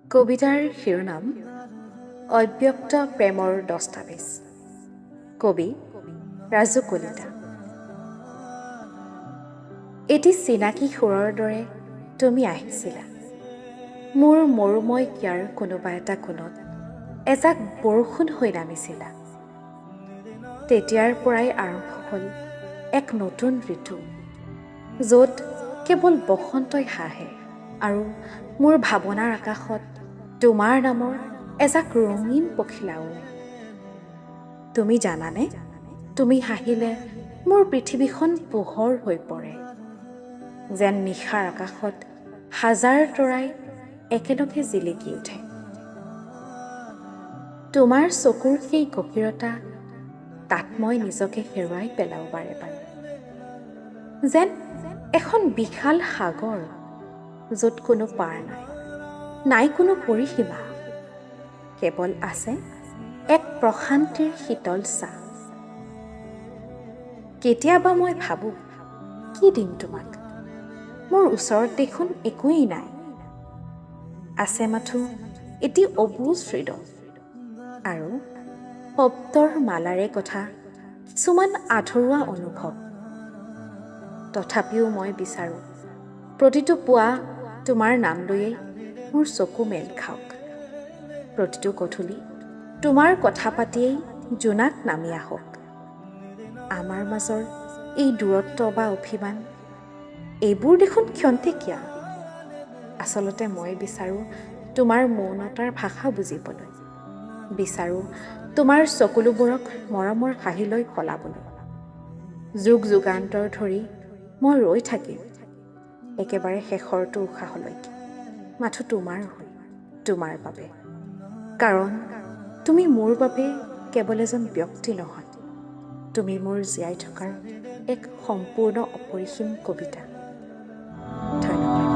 কবিতাৰ শিৰোনাম অব্যক্ত প্ৰেমৰ দস্তাবেজ। কবি ৰাজু কলিতা। এটি চিনাকি সুৰৰ দৰে তুমি আহিছিলা মোৰ মৰুময় কিয়াৰ কোনোবা এটা কোণত, এজাক বৰষুণ হৈ নামিছিলা। তেতিয়াৰ পৰাই আৰম্ভ হ'ল এক নতুন ঋতু, য'ত কেৱল বসন্তই হাঁহে আৰু মোৰ ভাৱনাৰ আকাশত তোমাৰ নামৰ এজাক ৰঙীন পখিলা উৰে। তুমি জানানে, তুমি হাঁহিলে মোৰ পৃথিৱীখন পোহৰ হৈ পৰে, যেন নিশাৰ আকাশত হাজাৰ তৰাই একেলগে জিলিকি উঠে। তোমাৰ চকুৰ সেই গভীৰতা, তাত মই নিজকে হেৰুৱাই পেলাওঁ বাৰে বাৰে, যেন এখন বিশাল সাগৰ য'ত কোনো পাৰ নাই কোনো পৰিসীমা, কেৱল আছে এক প্ৰশান্তিৰ শীতল ছাঁ। কেতিয়াবা মই ভাবোঁ, কি দিম তোমাক, মোৰ ওচৰত দেখোন একোৱেই নাই, আছে মাথো এটি অবুজ হৃদয় আৰু শব্দৰ মালাৰে কথা কিছুমান আধৰুৱা অনুভৱ। তথাপিও মই বিচাৰোঁ প্ৰতিটো পুৱা তোমাৰ নাম লৈয়ে মোৰ চকু মেল খাওক, প্ৰতিটো গধূলি তোমাৰ কথা পাতিয়েই জোনাক নামি আহক। আমাৰ মাজৰ এই দূৰত্ব বা অভিমান, এইবোৰ দেখোন ক্ষন্তেকীয়া। আচলতে মই বিচাৰোঁ তোমাৰ মৌনতাৰ ভাষা বুজিবলৈ, বিচাৰোঁ তোমাৰ চকুলোবোৰক মৰমৰ হাঁহিলৈ সলাবলৈ। যুগ যুগান্তৰ ধৰি মই ৰৈ থাকিম একেবাৰে শেষৰটো উশাহলৈকে, মাথো তোমাৰ হৈ, তোমাৰ বাবে। কাৰণ তুমি মোৰ বাবে কেৱল এজন ব্যক্তি নহয়, তুমি মোৰ জীয়াই থকাৰ এক সম্পূৰ্ণ অপৰিসীম কবিতা। ধন্যবাদ।